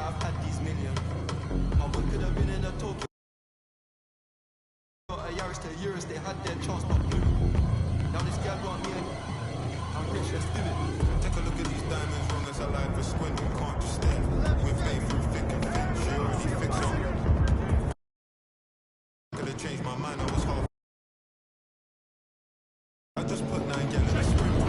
I've had these millions. My one could have been in a Tokyo. Got a Yaris to Eurus, they had their chance but blew. Now this girl want me and I'm rich, let's do it. Take a look at these diamonds, wrong as I like, but squinting can't just stare. We're playing through thick and thin, she already fixed on. Could have changed my mind, I was half. I just put 9 gal in a sprint.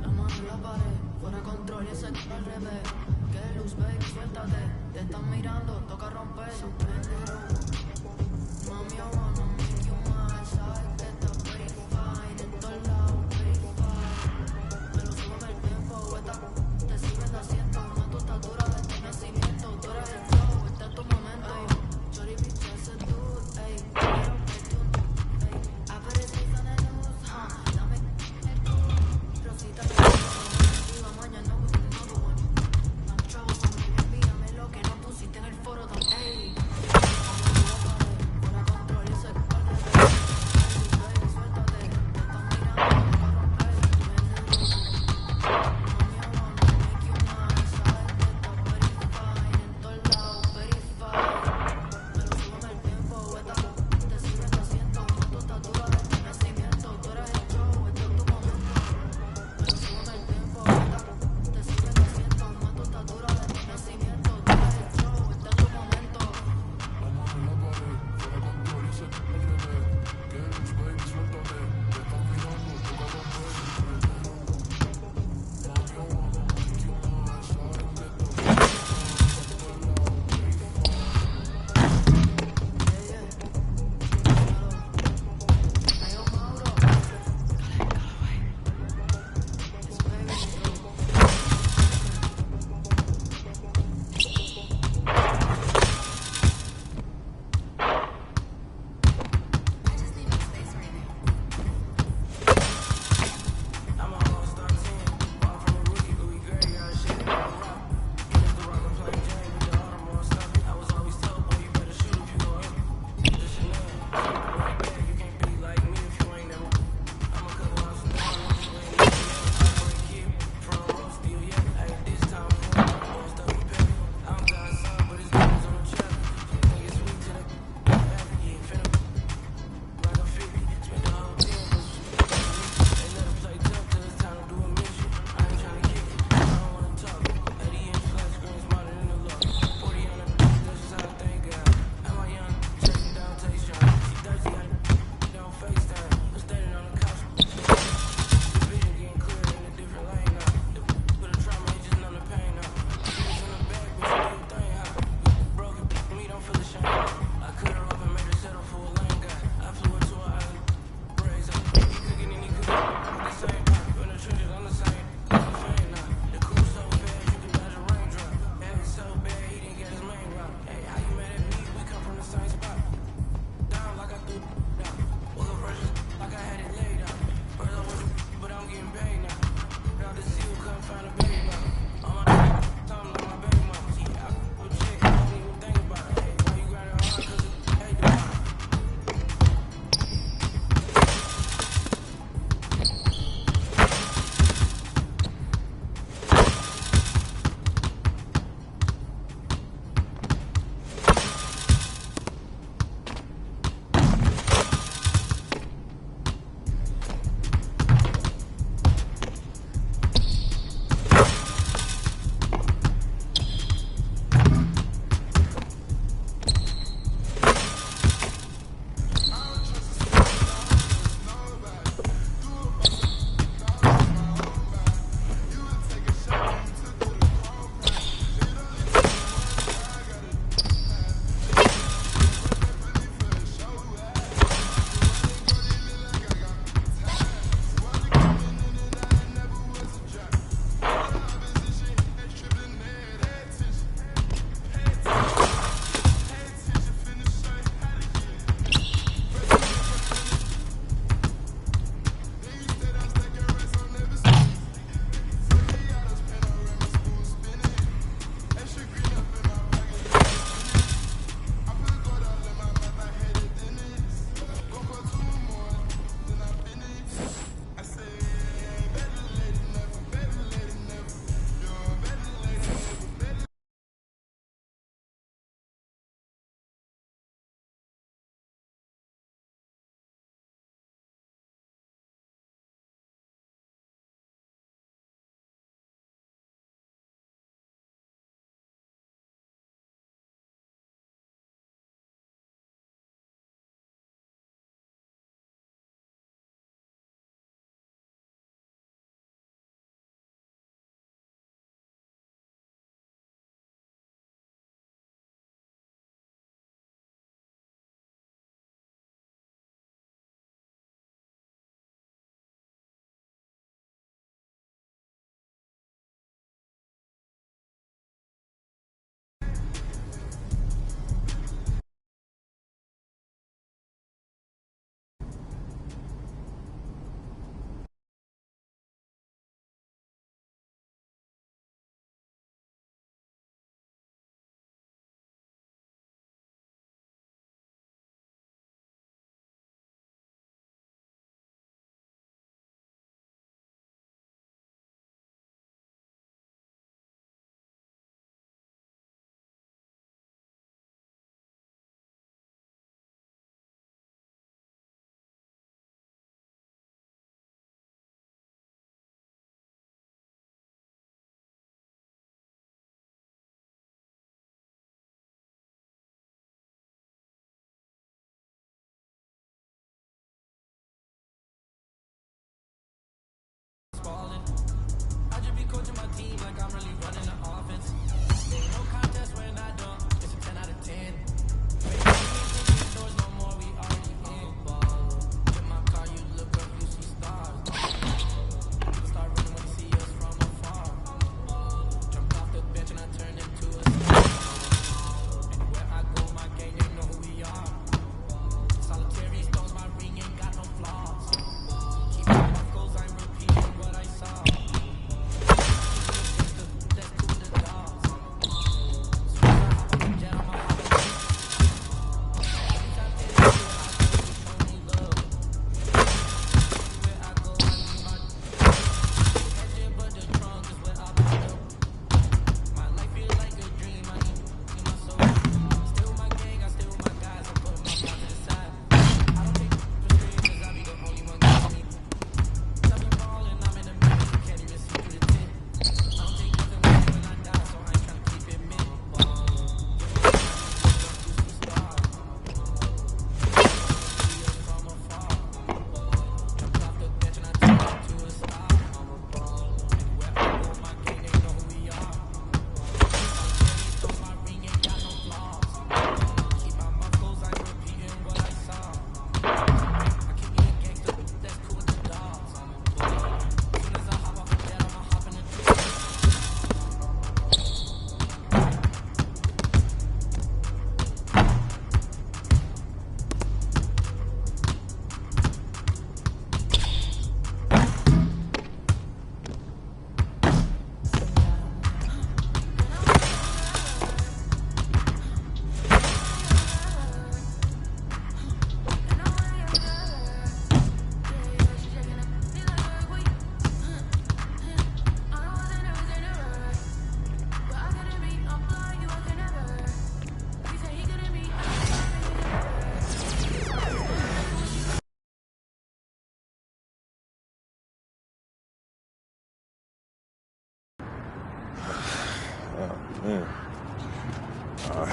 La mano en la pared, fuera de control y ese c*** al revés. Que luz, baby, suéltate. Te están mirando, toca romper. Mami, I wanna make you mine. Sabes que estás pretty fine. En todos lados, pretty fine. Me lo subo en el tiempo, te sirven de asiento. Una tostatura de tu nacimiento. Tú eres el flow, este es tu momento. Chori, bitch, ese dude, ey. Quiero que tú, ey. Apareces en el news, dame Rosita, la mañana no, I'm troublesome, envíame lo que no pusiste en el foro, ey.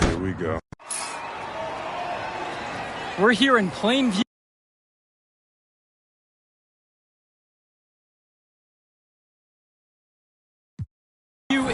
Here we go. We're here in Plainview,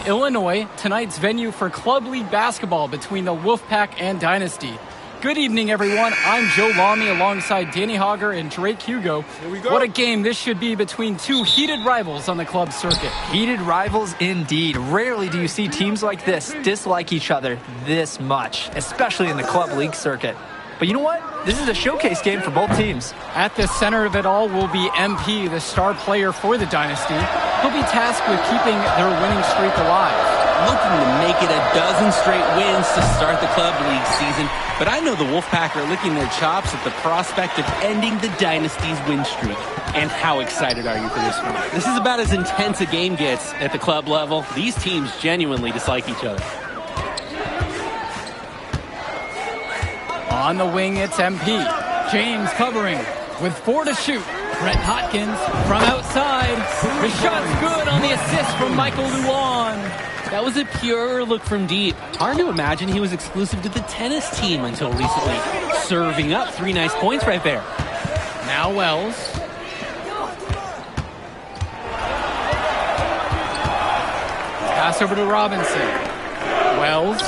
Illinois, tonight's venue for Club League basketball between the Wolfpack and Dynasty. Good evening, everyone. I'm Joe Lamy alongside Danny Hogger and Drake Hugo. Here we go. What a game this should be between two heated rivals on the club circuit. Heated rivals indeed. Rarely do you see teams like this dislike each other this much, especially in the club league circuit. But you know what? This is a showcase game for both teams. At the center of it all will be MP, the star player for the Dynasty. He'll be tasked with keeping their winning streak alive. Looking to make it a dozen straight wins to start the club league season. But I know the Wolfpack are licking their chops at the prospect of ending the Dynasty's win streak. And how excited are you for this one? This is about as intense a game gets at the club level. These teams genuinely dislike each other. On the wing, it's MP. James covering with 4 to shoot. Brett Hotkins from outside. The shot's good on the assist from Michael Luan. That was a pure look from deep. Hard to imagine he was exclusive to the tennis team until recently. Serving up 3 nice points right there. Now Wells. Pass over to Robinson. Wells.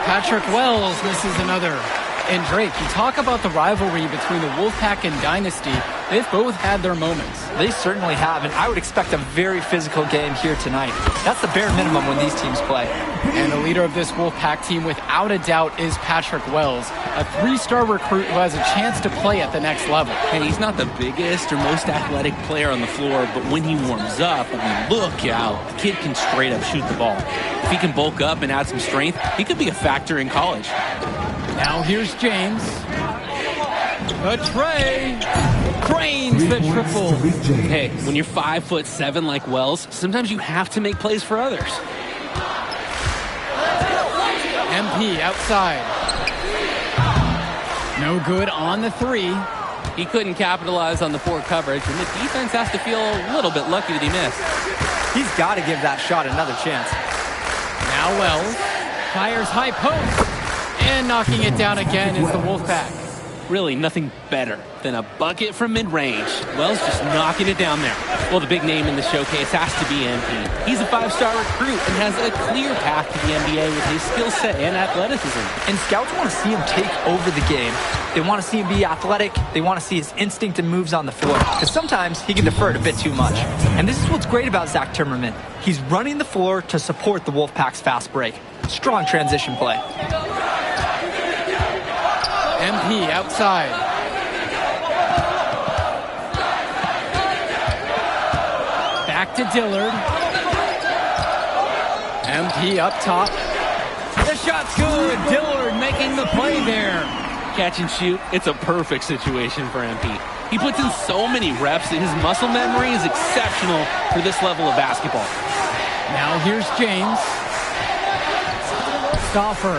Patrick Wells misses another. And Drake, you talk about the rivalry between the Wolfpack and Dynasty. They've both had their moments. They certainly have, and I would expect a very physical game here tonight. That's the bare minimum when these teams play. And the leader of this Wolfpack team, without a doubt, is Patrick Wells, a 3-star recruit who has a chance to play at the next level. And he's not the biggest or most athletic player on the floor, but when he warms up, look out, the kid can straight up shoot the ball. If he can bulk up and add some strength, he could be a factor in college. Now here's James. A tray. Cranes the triple. Hey, when you're 5'7" like Wells, sometimes you have to make plays for others. MP outside. No good on the 3. He couldn't capitalize on the poor coverage, and the defense has to feel a little bit lucky that he missed. He's got to give that shot another chance. Now Wells fires high post. And knocking it down again is the Wolfpack. Really, nothing better than a bucket from mid-range. Wells just knocking it down there. Well, the big name in the showcase has to be MP. He's a 5-star recruit and has a clear path to the NBA with his skill set and athleticism. And scouts want to see him take over the game. They want to see him be athletic. They want to see his instinct and moves on the floor. Because sometimes he can defer it a bit too much. And this is what's great about Zach Timmerman. He's running the floor to support the Wolfpack's fast break. Strong transition play. MP outside. Back to Dillard. MP up top. The shot's good. Dillard making the play there. Catch and shoot, it's a perfect situation for MP. He puts in so many reps that his muscle memory is exceptional for this level of basketball. Now here's James. Stauffer.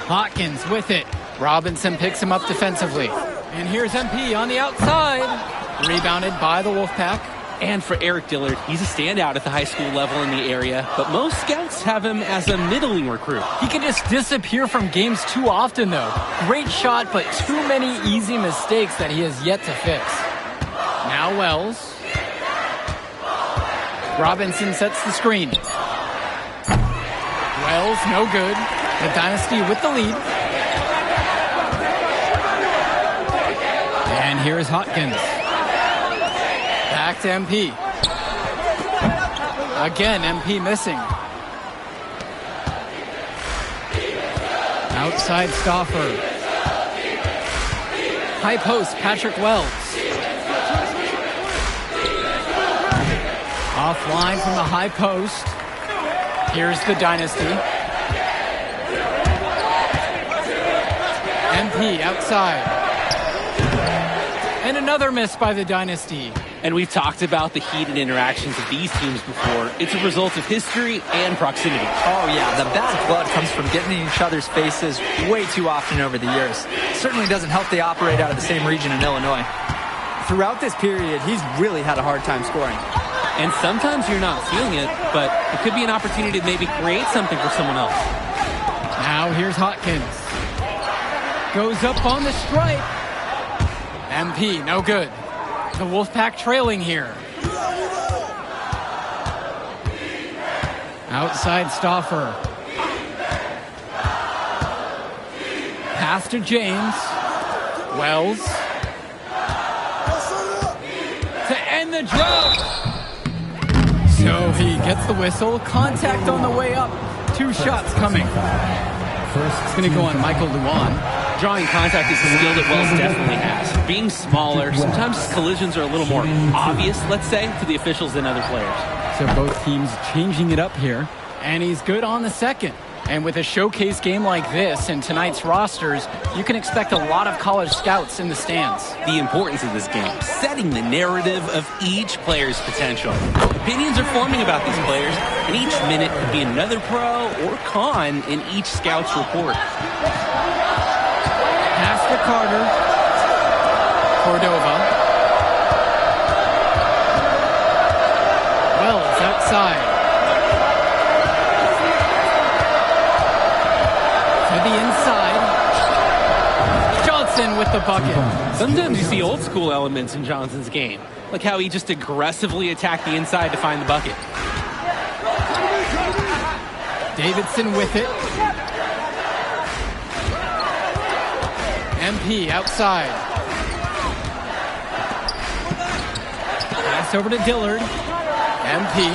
Hawkins with it. Robinson picks him up defensively. And here's MP on the outside. Rebounded by the Wolfpack. And for Eric Dillard, he's a standout at the high school level in the area, but most scouts have him as a middling recruit. He can just disappear from games too often, though. Great shot, but too many easy mistakes that he has yet to fix. Now Wells. Robinson sets the screen. Wells, no good. The Dynasty with the lead. And here's Hawkins. Back to MP. Again, MP missing. Outside Stauffer. High post, Patrick Wells. Offline from the high post. Here's the Dynasty. MP outside. And another miss by the Dynasty. And we've talked about the heated interactions of these teams before. It's a result of history and proximity. Oh yeah, the bad blood comes from getting in each other's faces way too often over the years. Certainly doesn't help they operate out of the same region in Illinois. Throughout this period, he's really had a hard time scoring. And sometimes you're not feeling it, but it could be an opportunity to maybe create something for someone else. Now here's Hawkins. Goes up on the stripe. MP, no good. The Wolfpack trailing here. Outside Stauffer. Pass to James. Wells. To end the drought. So he gets the whistle. Contact on the way up. 2 shots coming. It's going to go on Michael Luan. Drawing contact is a skill that Wells definitely has. Being smaller, sometimes collisions are a little more obvious, let's say, to the officials than other players. So both teams changing it up here. And he's good on the second. And with a showcase game like this and tonight's rosters, you can expect a lot of college scouts in the stands. The importance of this game, setting the narrative of each player's potential. Opinions are forming about these players, and each minute could be another pro or con in each scout's report. Pass to Carter. Cordova. Wells outside. To the inside. Johnson with the bucket. Sometimes you see old school elements in Johnson's game, like how he just aggressively attacked the inside to find the bucket. Davidson with it. MP outside. Pass over to Dillard. MP.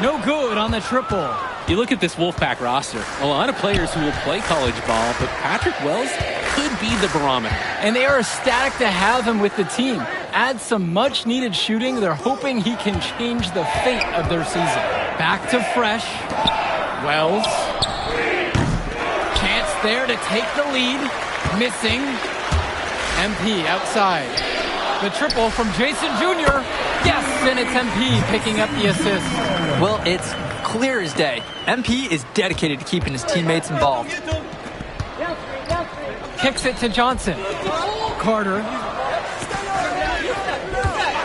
No good on the triple. You look at this Wolfpack roster, a lot of players who will play college ball, but Patrick Wells could be the barometer. And they are ecstatic to have him with the team. Add some much-needed shooting. They're hoping he can change the fate of their season. Back to Fresh. Wells. Chance there to take the lead. Missing. MP outside. The triple from Jason Jr. Yes, and it's MP picking up the assist. Well, it's clear as day. MP is dedicated to keeping his teammates involved. Kicks it to Johnson. Carter.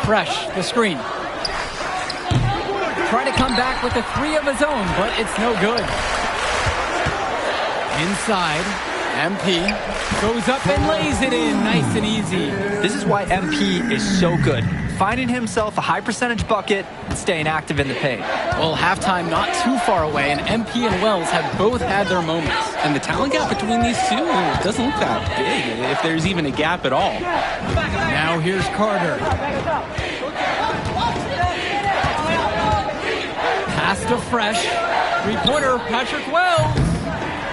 Fresh, the screen. Trying to come back with a 3 of his own, but it's no good. Inside. MP goes up and lays it in nice and easy. This is why MP is so good. Finding himself a high percentage bucket and staying active in the paint. Well, halftime not too far away, and MP and Wells have both had their moments. And the talent gap between these two doesn't look that big, if there's even a gap at all. Now here's Carter. Pass to Fresh. Three-pointer, Patrick Wells.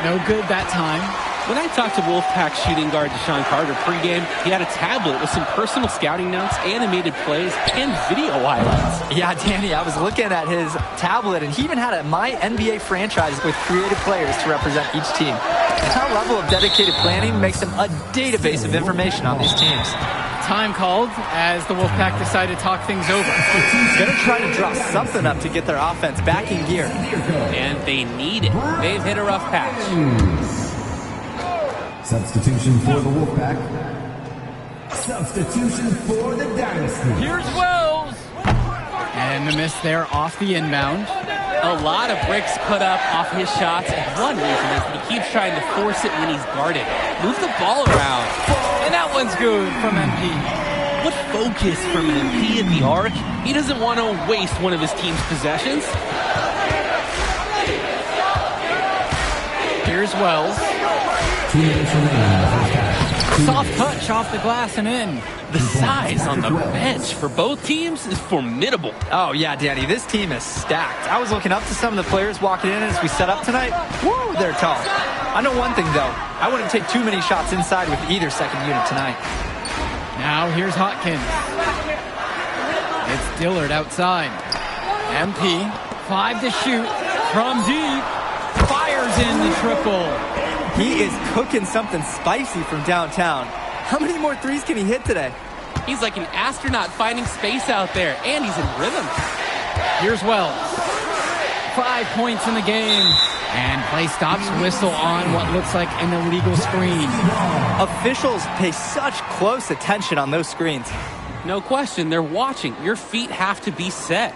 No good that time. When I talked to Wolfpack shooting guard Deshaun Carter pregame, he had a tablet with some personal scouting notes, animated plays, and video highlights. Yeah, Danny, I was looking at his tablet, and he even had a My NBA franchise with creative players to represent each team. That level of dedicated planning makes him a database of information on these teams. Time called as the Wolfpack decide to talk things over. Going to try to draw something up to get their offense back in gear. And they need it. They've hit a rough patch. Substitution for the Wolfpack. Substitution for the Dynasty. Here's Wells. And the miss there off the inbound. A lot of bricks put up off his shots, and one reason is that he keeps trying to force it when he's guarded. Move the ball around. And that one's good from MP. What focus from MP at the arc. He doesn't want to waste one of his team's possessions. Here's Wells. 2 minutes remaining in the first half. Soft touch off the glass and in. The size on the bench for both teams is formidable. Oh, yeah, Danny, this team is stacked. I was looking up to some of the players walking in as we set up tonight. Woo, they're tall. I know one thing, though. I wouldn't take too many shots inside with either second unit tonight. Now here's Hotkins. It's Dillard outside. MP, 5 to shoot from deep. Fires in the triple. He is cooking something spicy from downtown. How many more threes can he hit today? He's like an astronaut finding space out there, and he's in rhythm. Here's Wells. 5 points in the game. And play stops, whistle on what looks like an illegal screen. Officials pay such close attention on those screens. No question, they're watching. Your feet have to be set.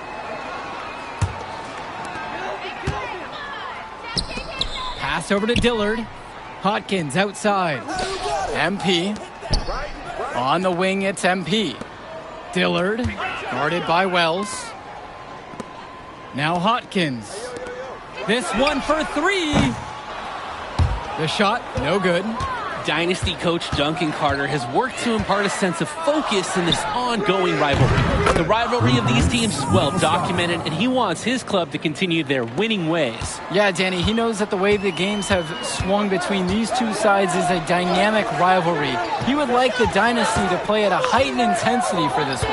Pass over to Dillard. Hotkins outside. MP. On the wing, it's MP. Dillard, guarded by Wells. Now Hotkins. This one for 3. The shot, no good. Dynasty coach Duncan Carter has worked to impart a sense of focus in this ongoing rivalry. The rivalry of these teams is well documented, and he wants his club to continue their winning ways. Yeah, Danny, he knows that the way the games have swung between these two sides is a dynamic rivalry. He would like the Dynasty to play at a heightened intensity for this one.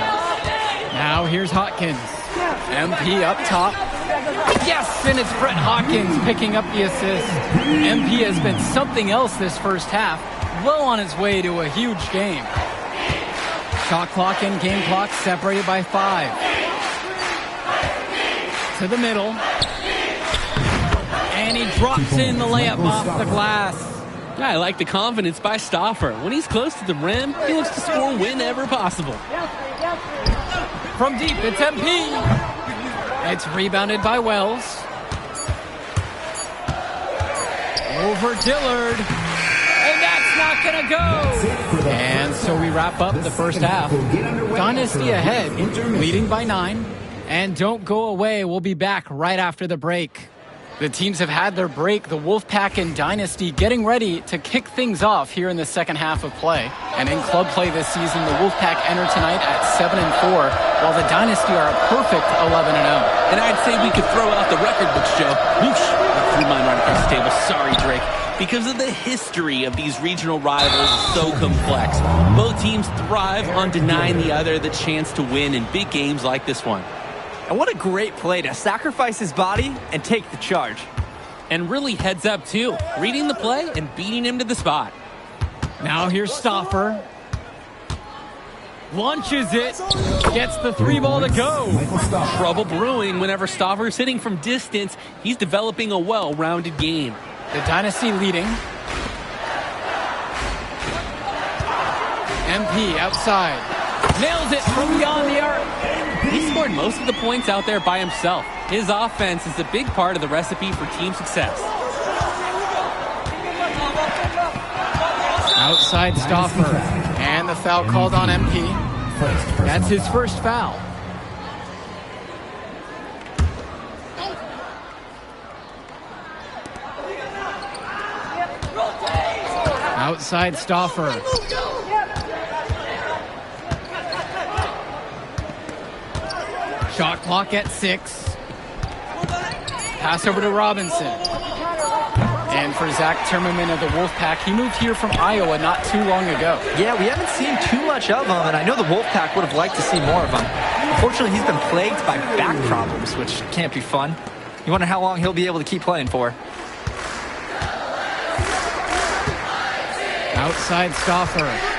Now here's Hotkins. MP up top. Yes, and it's Brett Hawkins picking up the assist. MP has been something else this first half, well on his way to a huge game. Shot clock and game clock separated by 5. To the middle. And he drops in the layup off the glass. Yeah, I like the confidence by Stauffer. When he's close to the rim, he looks to score whenever possible. From deep, it's MP. It's rebounded by Wells. Over Dillard. And that's not going to go. And so we wrap up the first half. Dynasty ahead, leading by 9. And don't go away. We'll be back right after the break. The teams have had their break. The Wolfpack and Dynasty getting ready to kick things off here in the second half of play. And in club play this season, the Wolfpack enter tonight at 7-4, while the Dynasty are a perfect 11-0. And I'd say we could throw out the record books, Joe. Whoosh! I threw mine right across the table. Sorry, Drake. Because of the history of these regional rivals is so complex. Both teams thrive on denying the other the chance to win in big games like this one. And what a great play to sacrifice his body and take the charge. And really heads up, too. Reading the play and beating him to the spot. Now here's Stauffer. Launches it. Gets the 3 ball to go. Trouble brewing whenever Stauffer's hitting from distance. He's developing a well-rounded game. The Dynasty leading. MP outside. Nails it from beyond the arc. He scored most of the points out there by himself. His offense is a big part of the recipe for team success. Outside Stauffer. And the foul called on MP. That's his first foul. Outside Stauffer. Shot clock at 6. Pass over to Robinson. And for Zach Timmerman of the Wolfpack, he moved here from Iowa not too long ago. Yeah, we haven't seen too much of him, and I know the Wolfpack would have liked to see more of him. Unfortunately, he's been plagued by back problems, which can't be fun. You wonder how long he'll be able to keep playing for. Outside Stauffer.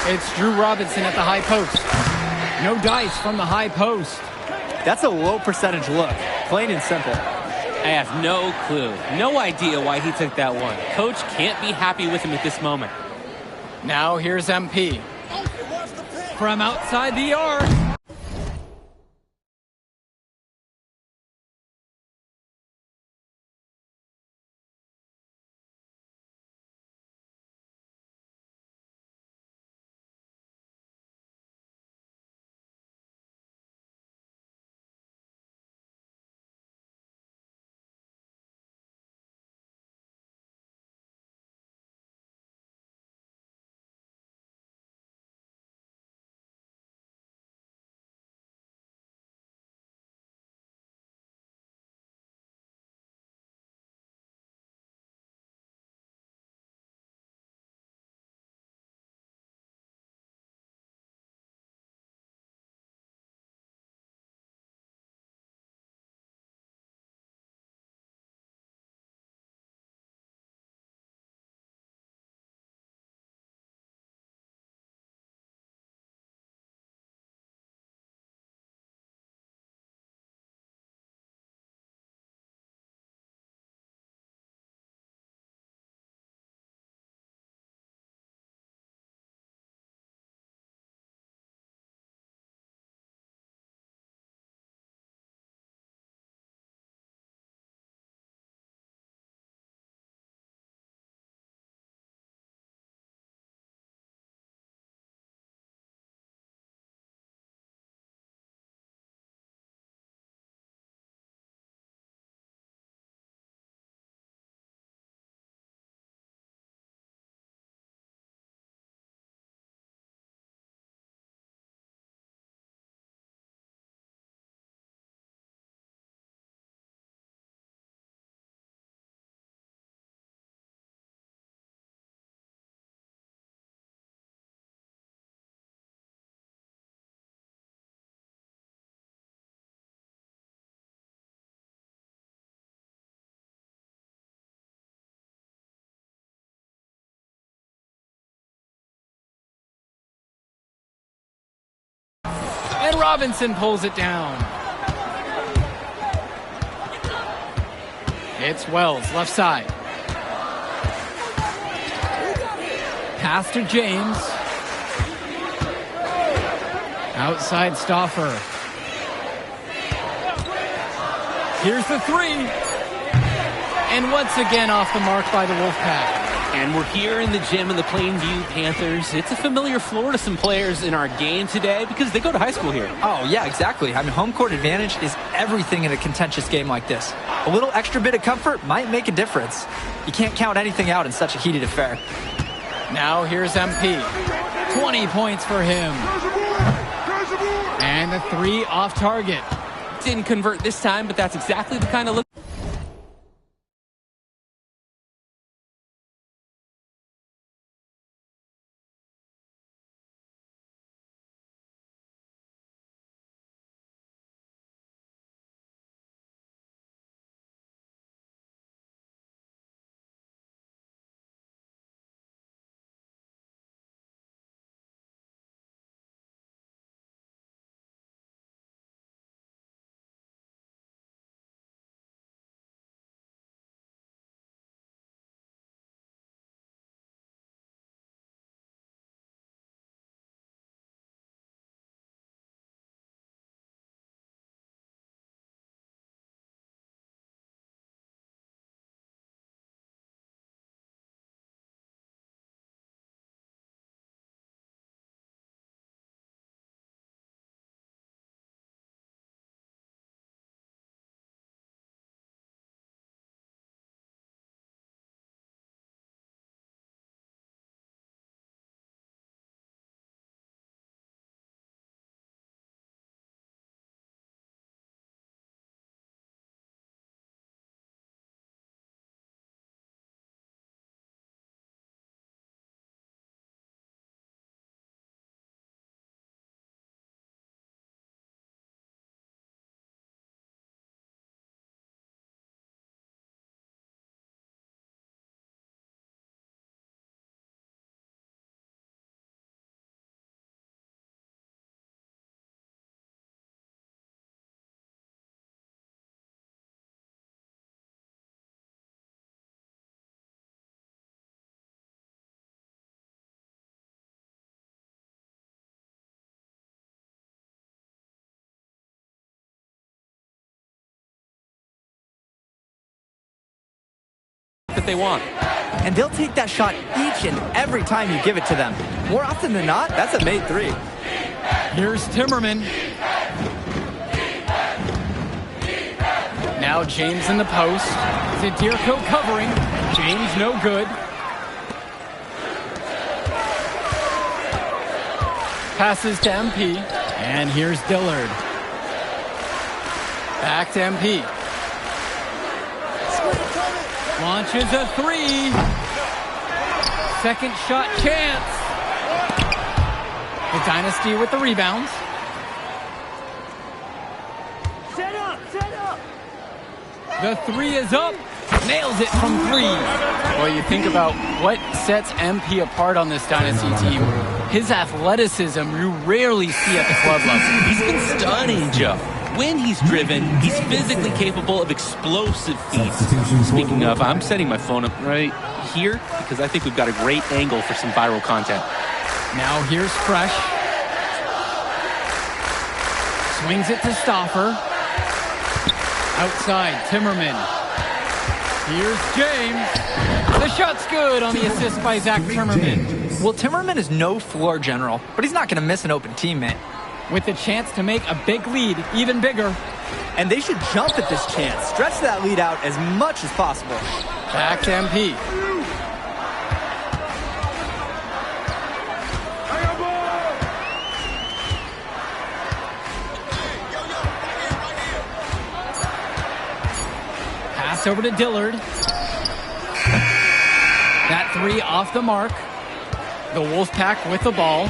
It's Drew Robinson at the high post. No dice from the high post. That's a low percentage look, plain and simple. I have no clue, no idea why he took that one. Coach can't be happy with him at this moment. Now here's MP. From outside the arc. And Robinson pulls it down. It's Wells, left side. Pass to James. Outside Stauffer. Here's the three. And once again off the mark by the Wolfpack. And we're here in the gym of the Plainview Panthers. It's a familiar floor to some players in our game today because they go to high school here. Oh, yeah, exactly. I mean, home court advantage is everything in a contentious game like this. A little extra bit of comfort might make a difference. You can't count anything out in such a heated affair. Now here's MP. 20 points for him. And the 3 off target. Didn't convert this time, but that's exactly the kind of look that they want. And they'll take that shot each and every time you give it to them. More often than not, that's a made 3. Here's Timmerman. Now James in the post. Zadirko covering. James no good. Passes to MP. And here's Dillard. Back to MP. Launches a 3. Second shot chance. The Dynasty with the rebounds. Set up! The 3 is up. Nails it from 3. Well, you think about what sets MP apart on this Dynasty team. His athleticism you rarely see at the club level. He's been stunning, Joe. When he's driven, he's physically capable of explosive feats. Speaking of, I'm setting my phone up right here because I think we've got a great angle for some viral content. Now here's Fresh. Swings it to Stauffer. Outside, Timmerman. Here's James. The shot's good on the assist by Zach Timmerman. Well, Timmerman is no floor general, but he's not going to miss an open teammate. With the chance to make a big lead even bigger. And they should jump at this chance. Stretch that lead out as much as possible. Back to MP. Pass over to Dillard. That 3 off the mark. The Wolfpack with the ball.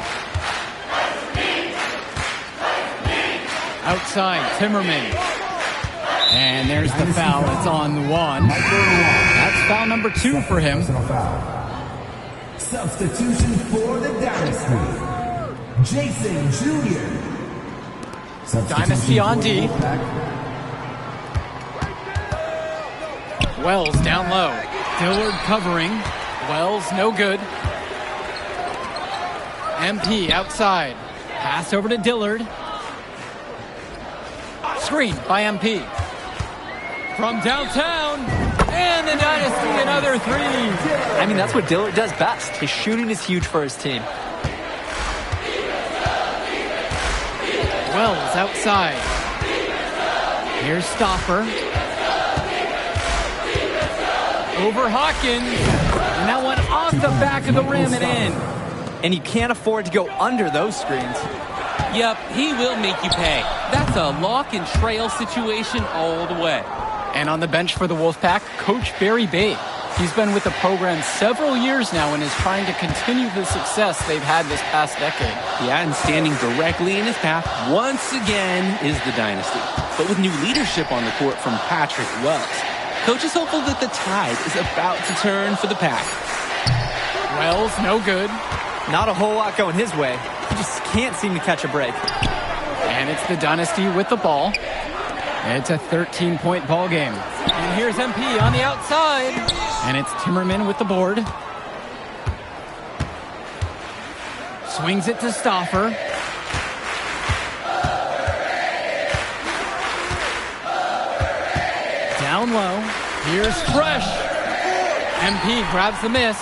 Outside, Timmerman. And there's the foul. It's on 1. That's foul number 2 for him. Substitution for the Dynasty. Jason Jr. Dynasty on D. Wells down low. Dillard covering. Wells no good. MP outside. Pass over to Dillard. Screen by MP. From downtown, And the Dynasty, another three. I mean, that's what Dillard does best. His shooting is huge for his team. Wells outside. Here's Stauffer. Over Hawkins. And that one off the back of the rim and in. And you can't afford to go under those screens. Yep, he will make you pay. That's a lock and trail situation all the way. And on the bench for the Wolfpack, Coach Barry Bay. He's been with the program several years now and is trying to continue the success they've had this past decade. Yeah, and standing directly in his path once again is the Dynasty. But with new leadership on the court from Patrick Wells, Coach is hopeful that the tide is about to turn for the Pack. Wells, no good. Not a whole lot going his way. He just can't seem to catch a break. And it's the Dynasty with the ball. It's a 13-point ball game. And here's MP on the outside. And it's Timmerman with the board. Swings it to Stauffer. Down low. Here's Fresh. MP grabs the miss.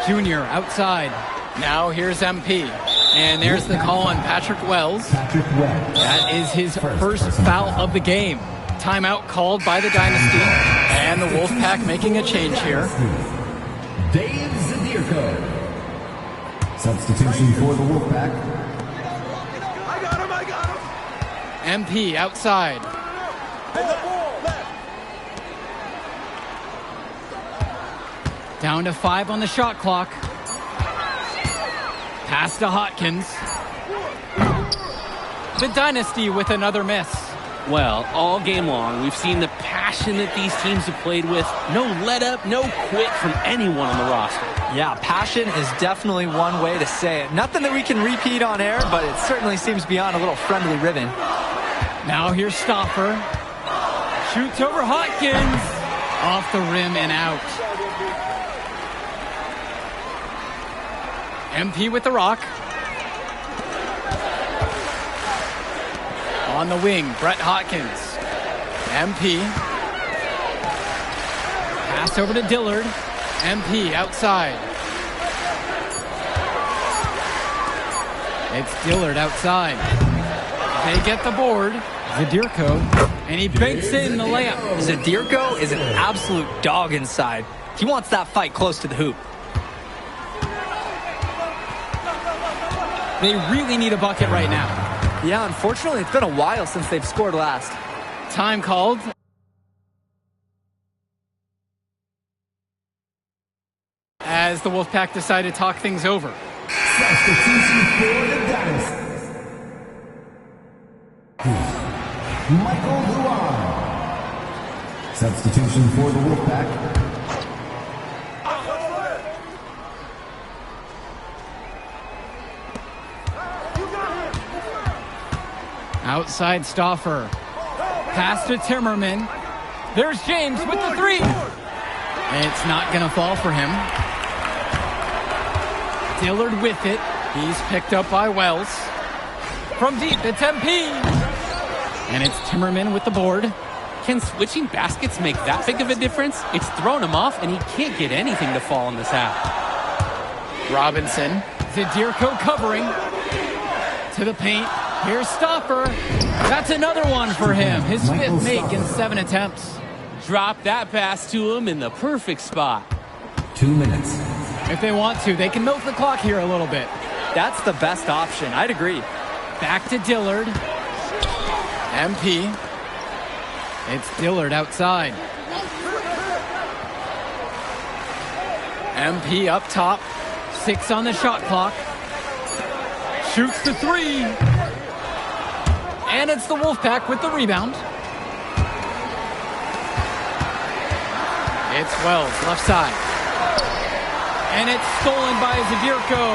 Junior outside. Now here's MP. And there's the call on Patrick Wells. That is his first foul of the game. Timeout called by the Dynasty. And the Wolfpack making a change here. Dave Zadirko. Substitution for the Wolfpack. MP outside. Down to 5 on the shot clock. Pass to Hawkins. The Dynasty with another miss. Well, all game long, we've seen the passion that these teams have played with. No let up, no quit from anyone on the roster. Yeah, passion is definitely one way to say it. Nothing that we can repeat on air, but it certainly seems beyond a little friendly ribbon. Now here's Stauffer. Shoots over Hawkins. Off the rim and out. MP with the rock. On the wing, Brett Hawkins. MP. Pass over to Dillard. MP outside. It's Dillard outside. They get the board. Zadirko. And he banks in the layup. Zadirko is an absolute dog inside. He wants that fight close to the hoop. They really need a bucket right now. Yeah, unfortunately, it's been a while since they've scored last. Time called. As the Wolfpack decide to talk things over. Substitution for the Dynasty. Michael Luan. Substitution for the Wolfpack. Outside Stauffer. Pass to Timmerman. There's James with the three. It's not going to fall for him. Dillard with it. He's picked up by Wells. From deep, it's MP. And it's Timmerman with the board. Can switching baskets make that big of a difference? It's thrown him off, and he can't get anything to fall in this half. Robinson. Zadirko covering. To the paint. Here's Stauffer. That's another one for him. His fifth make in 7 attempts. Drop that pass to him in the perfect spot. 2 minutes. If they want to, they can milk the clock here a little bit. That's the best option. I'd agree. Back to Dillard. MP. It's Dillard outside. MP up top. 6 on the shot clock. Shoots the three. And it's the Wolfpack with the rebound. It's Wells, left side. And it's stolen by Zadirko.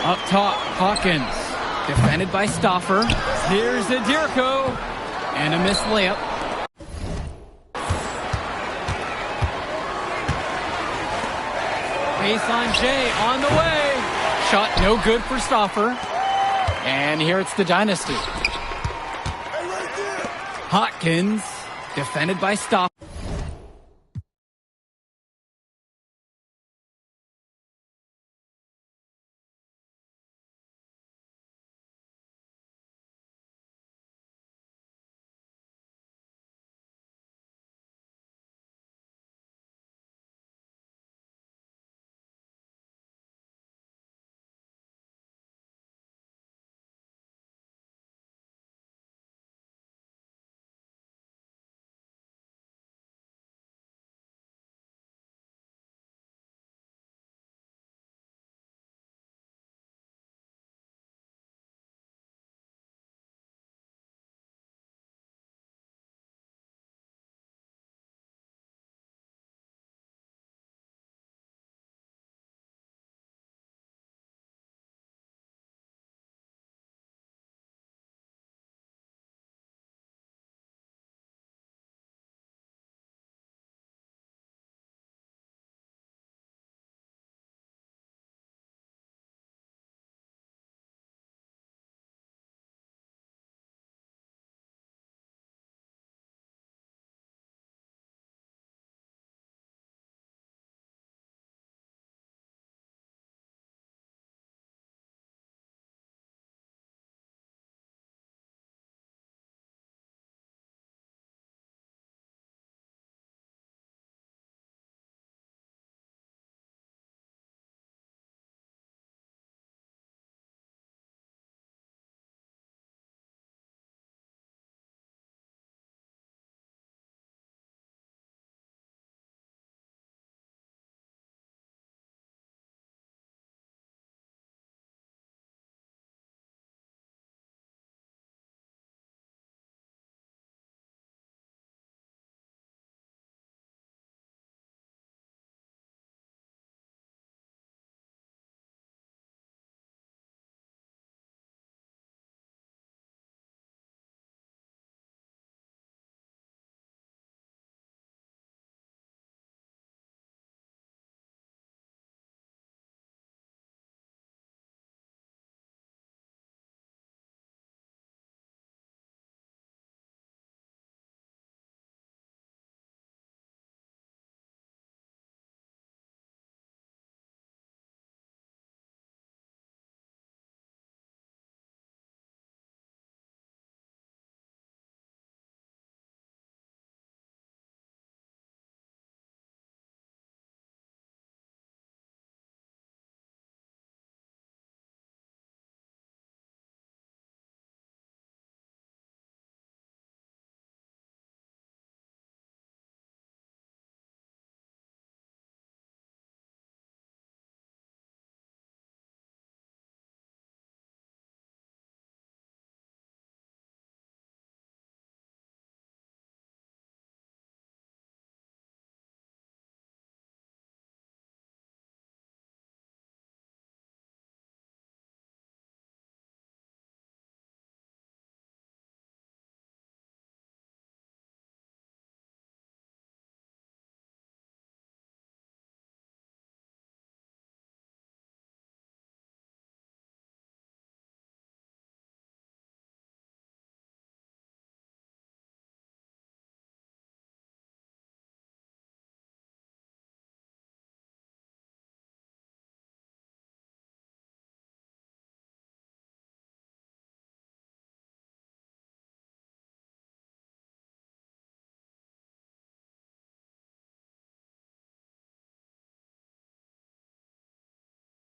Up top, Hawkins. Defended by Stauffer. Here's Zadirko. And a missed layup. Baseline J on the way. Shot no good for Stauffer. And here it's the Dynasty. Hawkins, defended by Stop.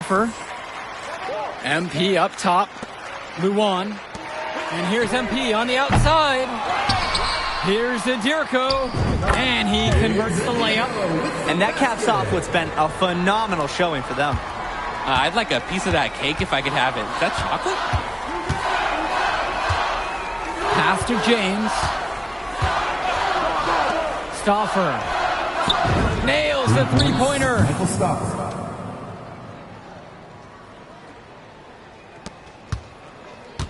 MP up top, Luan, and here's MP on the outside. Here's Adirko, and he converts the layup. And that caps off what's been a phenomenal showing for them. I'd like a piece of that cake if I could have it. Is that chocolate? Pass to James. Stauffer nails the three-pointer. Michael Stauffer.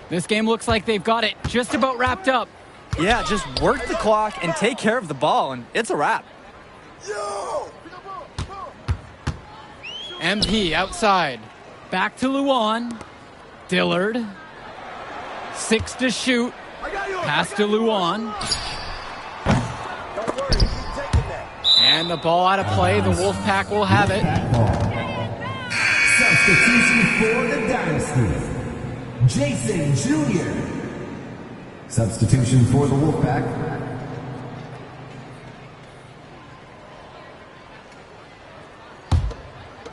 This game looks like they've got it just about wrapped up. Yeah, just work the clock and take care of the ball, and it's a wrap. MP outside. Back to Luan. Dillard. 6 to shoot. Pass to Luan. And the ball out of play. The Wolfpack will have it. Substitution for the Dynasty. Jason Jr. Substitution for the Wolfpack.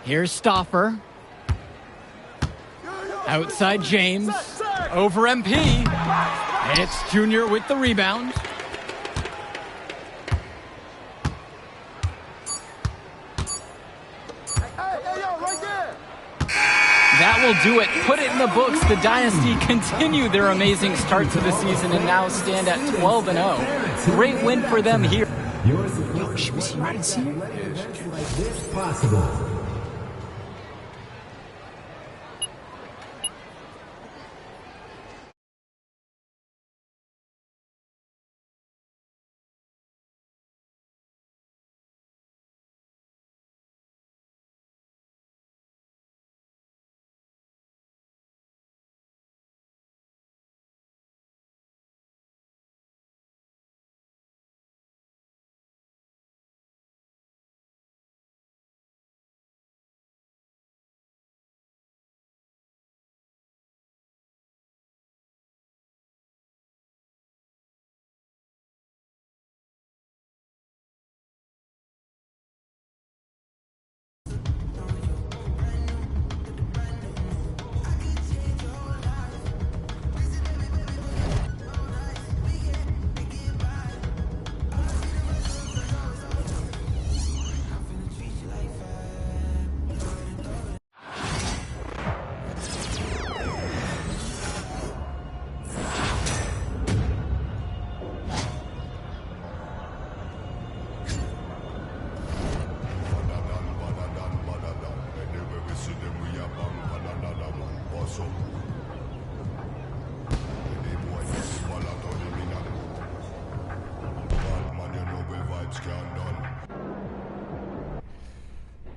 Here's Stauffer. Outside James. Over MP. And it's Junior with the rebound. That will do it. Put it in the books. The Dynasty continue their amazing start to the season and now stand at 12-0. Great win for them here. Yo, she was here and see it. Possible.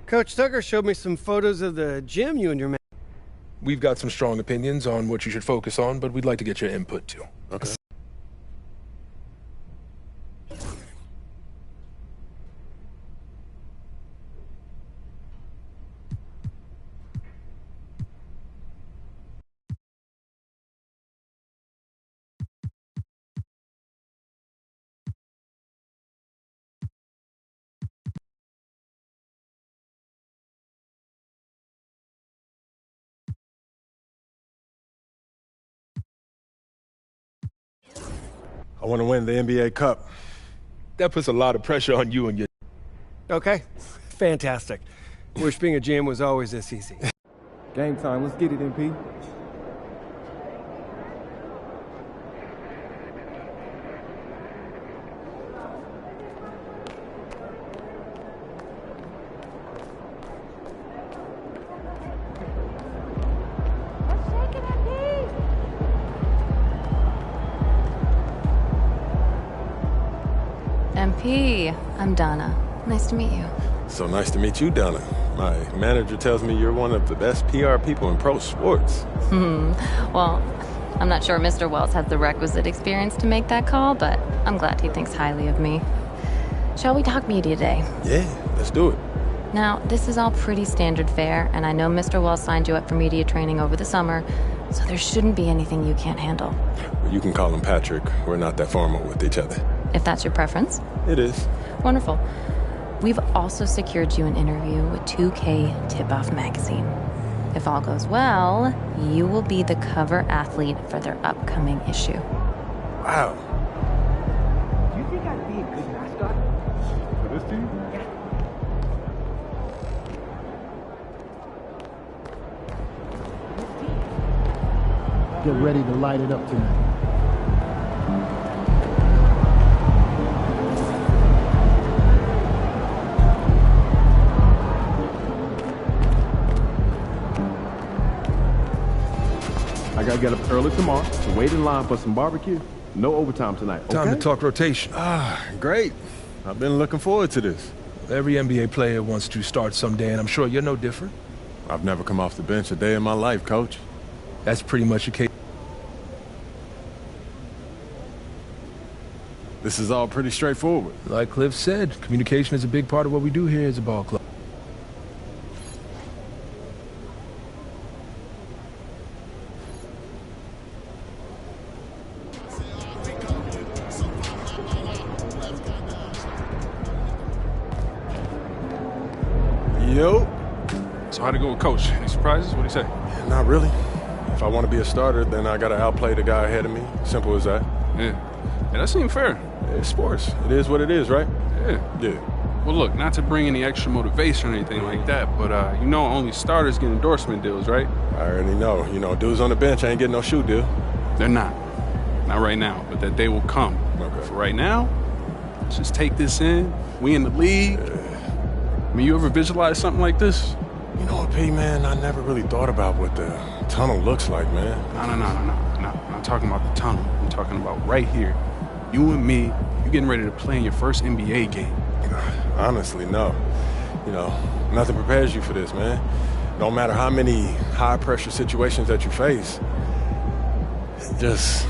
Coach Tucker showed me some photos of the gym you and your man. We've got some strong opinions on what you should focus on, but we'd like to get your input too. Okay. I want to win the NBA Cup. That puts a lot of pressure on you and your... Okay, fantastic. Wish being a GM was always this easy. Game time, let's get it, MP. MP, I'm Donna. Nice to meet you. So nice to meet you, Donna. My manager tells me you're one of the best PR people in pro sports. Well, I'm not sure Mr. Wells has the requisite experience to make that call, but I'm glad he thinks highly of me. Shall we talk media today? Yeah, let's do it. Now, this is all pretty standard fare, and I know Mr. Wells signed you up for media training over the summer, so there shouldn't be anything you can't handle. Well, you can call him Patrick. We're not that formal with each other. If that's your preference. It is. Wonderful. We've also secured you an interview with 2K Tip-Off magazine. If all goes well, you will be the cover athlete for their upcoming issue. Wow. Do you think I'd be a good mascot? For this team? Get ready to light it up tonight. I gotta get up early tomorrow to wait in line for some barbecue. No overtime tonight, okay? Time to talk rotation. Great. I've been looking forward to this. Every NBA player wants to start someday, and I'm sure you're no different. I've never come off the bench a day in my life, Coach. That's pretty much the case. This is all pretty straightforward. Like Cliff said, communication is a big part of what we do here as a ball club. Yo. So how'd it go with Coach? Any surprises? What'd he say? Not really. If I want to be a starter, then I got to outplay the guy ahead of me. Simple as that. Yeah, that seemed fair. It's sports. It is what it is, right? Yeah. Well, look, not to bring any extra motivation or anything like that, but you know only starters get endorsement deals, right? I already know. You know, dudes on the bench ain't getting no shoe deal. They're not. Not right now, but that day will come. Okay. For right now, let's just take this in. We in the league. I mean, you ever visualize something like this? You know what, P, man? I never really thought about what the tunnel looks like, man. No. I'm not talking about the tunnel. I'm talking about right here. You and me, you getting ready to play in your first NBA game. Honestly, no. You know, nothing prepares you for this, man. No matter how many high-pressure situations that you face, this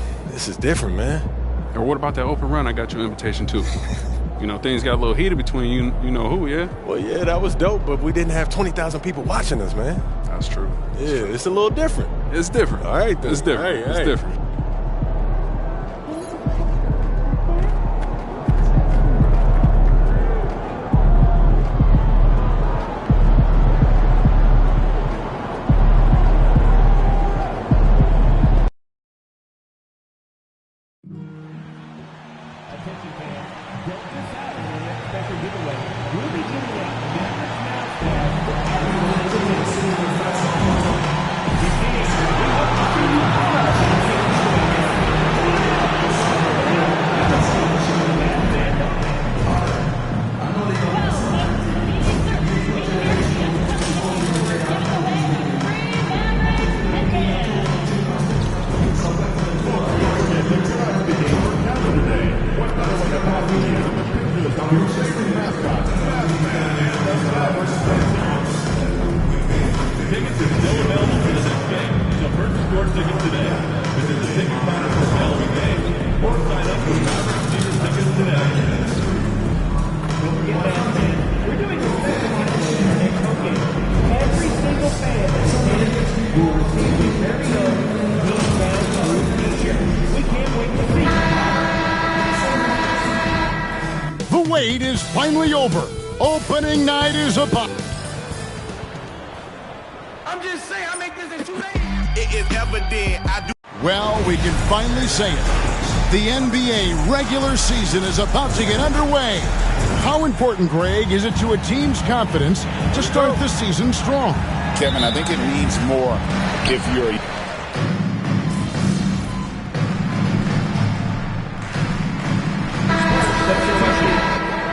is different, man. Or what about that open run I got you an invitation to? You know, things got a little heated between you know who, yeah? Well, yeah, that was dope, but we didn't have 20,000 people watching us, man. That's true. Yeah, it's a little different. It's different. All right, then. It's different. Hey. It's different. The wait is finally over. Opening night is upon. I'm just saying, I make this in 2 days. It is evident I do. Well, we can finally say it. The NBA regular season is about to get underway. How important, Greg, is it to a team's confidence to start the season strong? Kevin, I think it means more if you're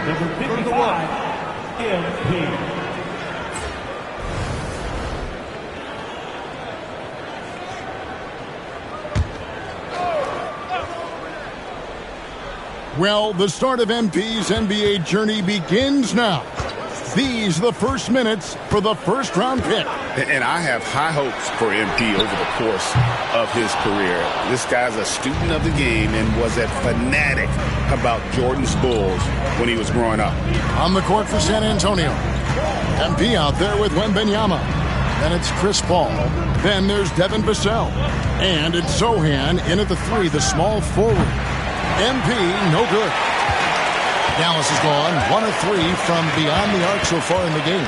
Number 55, MP. Well, the start of MP's NBA journey begins now. These are the first minutes for the first-round pick. And I have high hopes for MP over the course of his career. This guy's a student of the game and was a fanatic about Jordan's Bulls when he was growing up. On the court for San Antonio. MP out there with Wembanyama. Then it's Chris Paul. Then there's Devin Vassell. And it's Sohan in at the 3, the small forward. MP, no good. Dallas has gone 1 of 3 from beyond the arc so far in the game.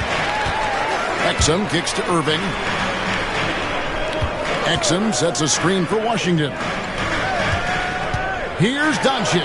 Exum kicks to Irving. Exum sets a screen for Washington. Here's Doncic.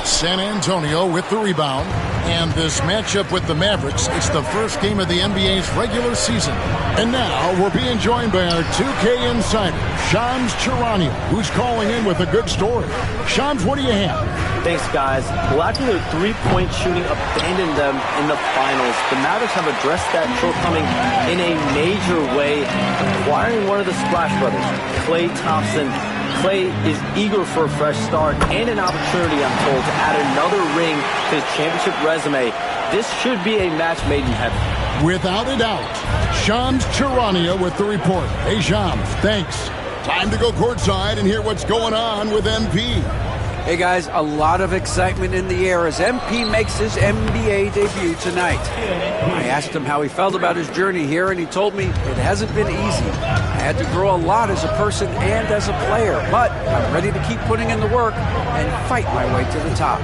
San Antonio with the rebound. And this matchup with the Mavericks, it's the first game of the NBA's regular season. And now we're being joined by our 2K insider, Shams Charania, who's calling in with a good story. Shams, what do you have? Thanks, guys. Lacking their three-point shooting abandoned them in the finals. The Mavericks have addressed that shortcoming in a major way, acquiring one of the Splash Brothers, Klay Thompson. Klay is eager for a fresh start and an opportunity, I'm told, to add another ring to his championship resume. This should be a match made in heaven. Without a doubt. Shams Charania with the report. Hey, Shams, thanks. Time to go courtside and hear what's going on with MP. Hey guys, a lot of excitement in the air as MP makes his NBA debut tonight. I asked him how he felt about his journey here, and he told me it hasn't been easy. I had to grow a lot as a person and as a player, but I'm ready to keep putting in the work and fight my way to the top.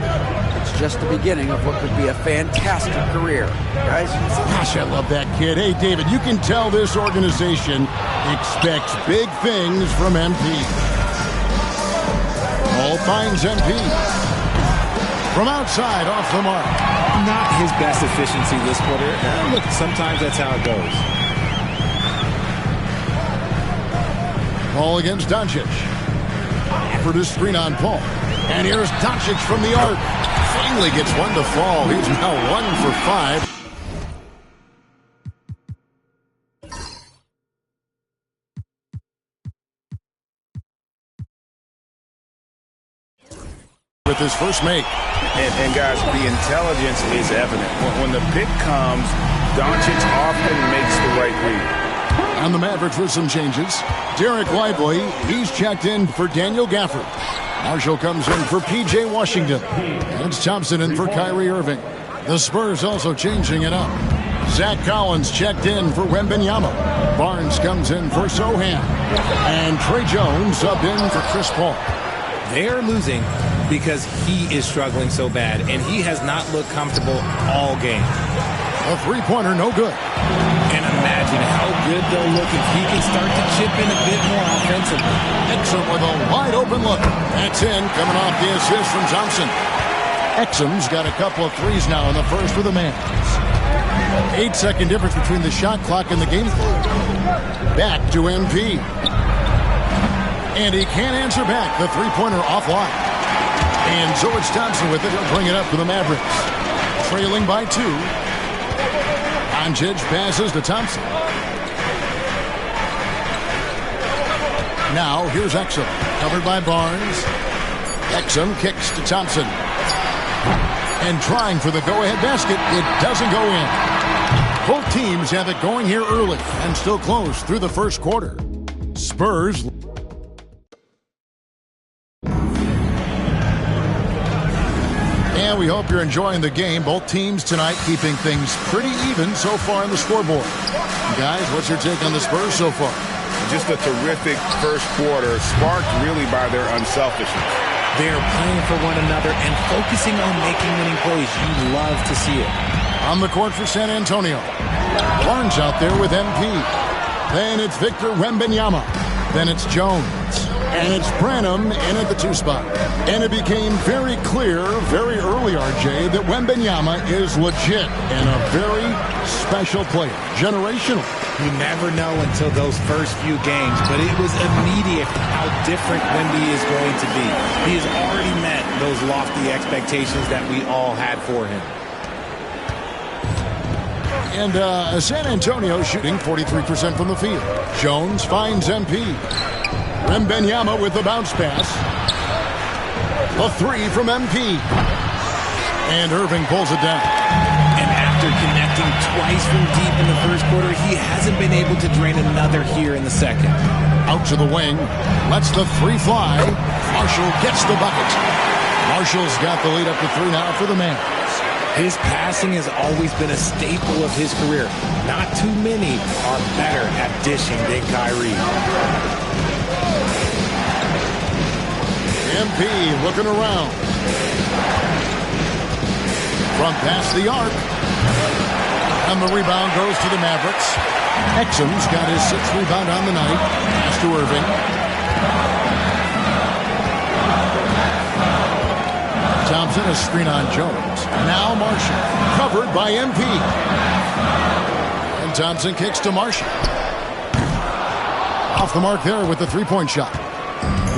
It's just the beginning of what could be a fantastic career. Guys? Gosh, I love that kid. Hey, David, you can tell this organization expects big things from MP. Ball finds MP. From outside, off the mark. Not his best efficiency this quarter. Look, sometimes that's how it goes. Ball against Doncic. Offered a screen on Paul. And here's Doncic from the arc. Finally gets one to fall. He's now 1 for 5. With his first make. And guys, the intelligence is evident. When the pick comes, Doncic often makes the right read. On the Mavericks with some changes. Derek Lively, he's checked in for Daniel Gafford. Marshall comes in for P.J. Washington. And it's Thompson in for Kyrie Irving. The Spurs also changing it up. Zach Collins checked in for Wembanyama. Barnes comes in for Sohan. And Trey Jones subbed in for Chris Paul. They're losing because he is struggling so bad, and he has not looked comfortable all game. A three-pointer, no good. And imagine how good they'll look if he can start to chip in a bit more offensively. Exum with a wide-open look. That's in, coming off the assist from Thompson. Exum's got a couple of threes now in the first with the Mavs. 8-second difference between the shot clock and the game clock. Back to MP. And he can't answer back. The three-pointer offline. And so it's Thompson with it. He'll bring it up for the Mavericks. Trailing by 2. Doncic passes to Thompson. Now here's Exum. Covered by Barnes. Exum kicks to Thompson. And trying for the go-ahead basket. It doesn't go in. Both teams have it going here early and still close through the first quarter. Spurs. And we hope you're enjoying the game. Both teams tonight keeping things pretty even so far on the scoreboard. Guys, what's your take on the Spurs so far? Just a terrific first quarter, sparked really by their unselfishness. They're playing for one another and focusing on making winning plays. You love to see it. On the court for San Antonio. Barnes out there with MP. Then it's Victor Wembanyama. Then it's Jones. And it's Branham in at the 2 spot. And it became very clear very early, RJ, that Wembanyama is legit and a very special player. Generational. You never know until those first few games, but it was immediate how different Wemby is going to be. He has already met those lofty expectations that we all had for him. And San Antonio shooting 43% from the field. Jones finds MP. Wembanyama with the bounce pass. A 3 from MP. And Irving pulls it down. And after connecting twice from deep in the first quarter, he hasn't been able to drain another here in the second. Out to the wing. Lets the 3 fly. Marshall gets the bucket. Marshall's got the lead up to 3 now for the Mavs. His passing has always been a staple of his career. Not too many are better at dishing than Kyrie. MP looking around. From past the arc. And the rebound goes to the Mavericks. Exum's got his 6th rebound on the night. Pass to Irving. Thompson, a screen on Jones. Now Marshall. Covered by MP. And Thompson kicks to Marshall. Off the mark there with the 3-point shot.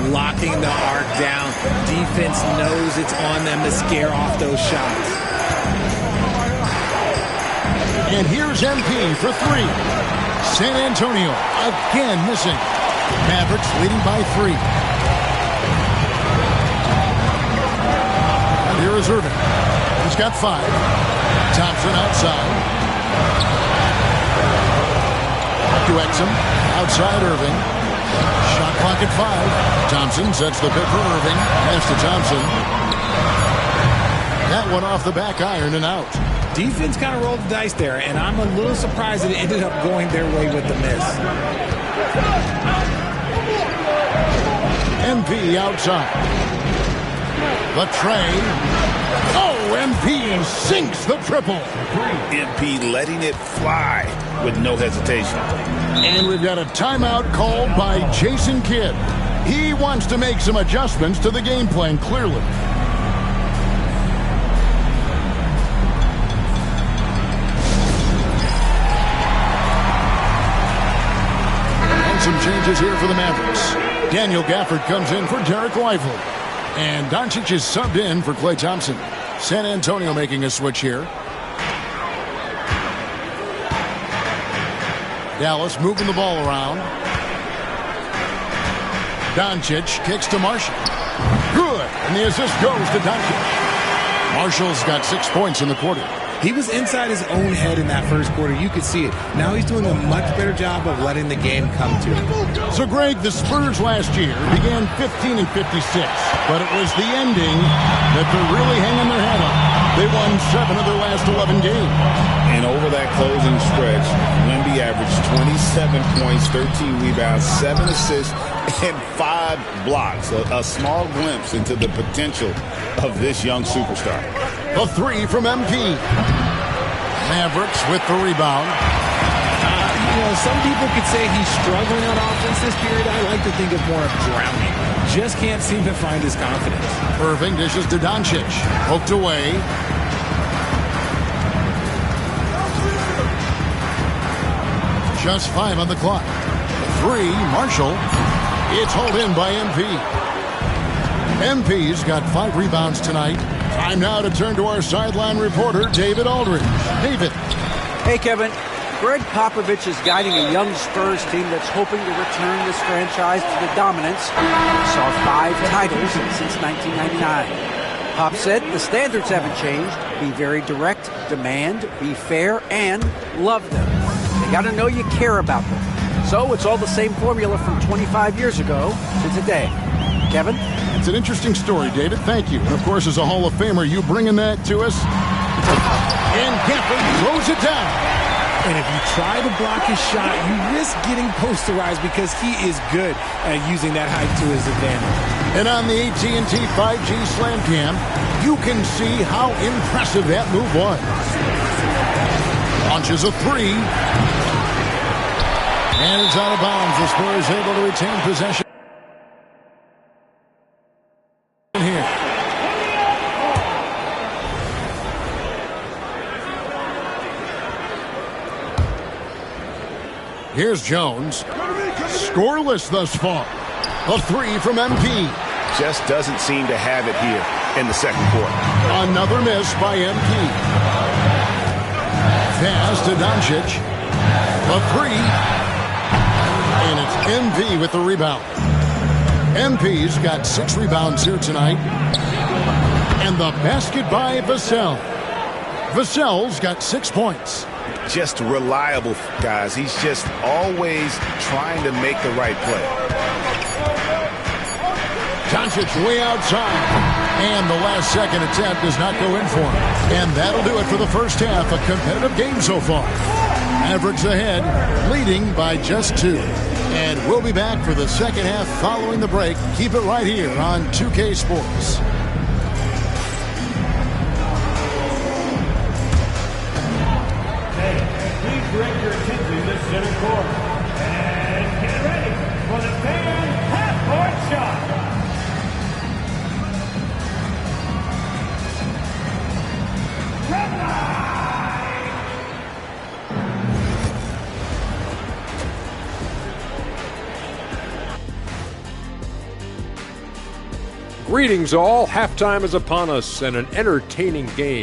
Locking the arc down. Defense knows it's on them to scare off those shots. And here's MP for 3. San Antonio again missing. Mavericks leading by 3. And here is Irving. He's got 5. Thompson outside. To Exum. Outside Irving. Shot clock at 5. Thompson sets the pick for Irving. Pass to Thompson. That one off the back iron and out. Defense kind of rolled the dice there, and I'm a little surprised that it ended up going their way with the miss. MP outside. The tray. Oh, MP sinks the triple. MP letting it fly with no hesitation. And we've got a timeout called by Jason Kidd. He wants to make some adjustments to the game plan, clearly. And some changes here for the Mavericks. Daniel Gafford comes in for Derek Lively. And Doncic is subbed in for Klay Thompson. San Antonio making a switch here. Dallas moving the ball around. Doncic kicks to Marshall. Good. And the assist goes to Doncic. Marshall's got 6 points in the quarter. He was inside his own head in that first quarter. You could see it. Now he's doing a much better job of letting the game come to him. So, Greg, the Spurs last year began 15 and 56, but it was the ending that they're really hanging their hat on. They won 7 of their last 11 games. And over that closing stretch, Wemby averaged 27 points, 13 rebounds, 7 assists, and 5 blocks. A small glimpse into the potential of this young superstar. A 3 from MP. Mavericks with the rebound. Some people could say he's struggling on offense this period. I like to think of more of drowning. Just can't seem to find his confidence. Irving dishes to Doncic. Poked away. Just 5 on the clock. 3, Marshall. It's hauled in by MP. MP's got 5 rebounds tonight. Time now to turn to our sideline reporter, David Aldridge. David. Hey, Kevin. Greg Popovich is guiding a young Spurs team that's hoping to return this franchise to the dominance. It saw 5 titles since 1999. Pop said the standards haven't changed. Be very direct, demand, be fair, and love them. They got to know you care about them. So it's all the same formula from 25 years ago to today. Kevin? It's an interesting story, David. Thank you. And, of course, as a Hall of Famer, you bringing that to us. And Gafford throws it down. And if you try to block his shot, you risk getting posterized because he is good at using that height to his advantage. And on the AT&T 5G Slam Cam, you can see how impressive that move was. Launches a 3. And it's out of bounds. The Spurs able to retain possession. Here. Here's Jones. Scoreless thus far. A 3 from MP. Just doesn't seem to have it here in the second quarter. Another miss by MP. Pass to Doncic. A 3. And it's MP with the rebound. MP's got 6 rebounds here tonight. And the basket by Vassell. Vassell's got 6 points. Just reliable, guys. He's just always trying to make the right play. Doncic way outside. And the last second attempt does not go in for him. And that'll do it for the first half. A competitive game so far. Mavericks ahead, leading by just 2. And we'll be back for the second half following the break. Keep it right here on 2K Sports. Please direct your attention to center court. And get ready for the fan half-court shot. Greetings all. Halftime is upon us and an entertaining game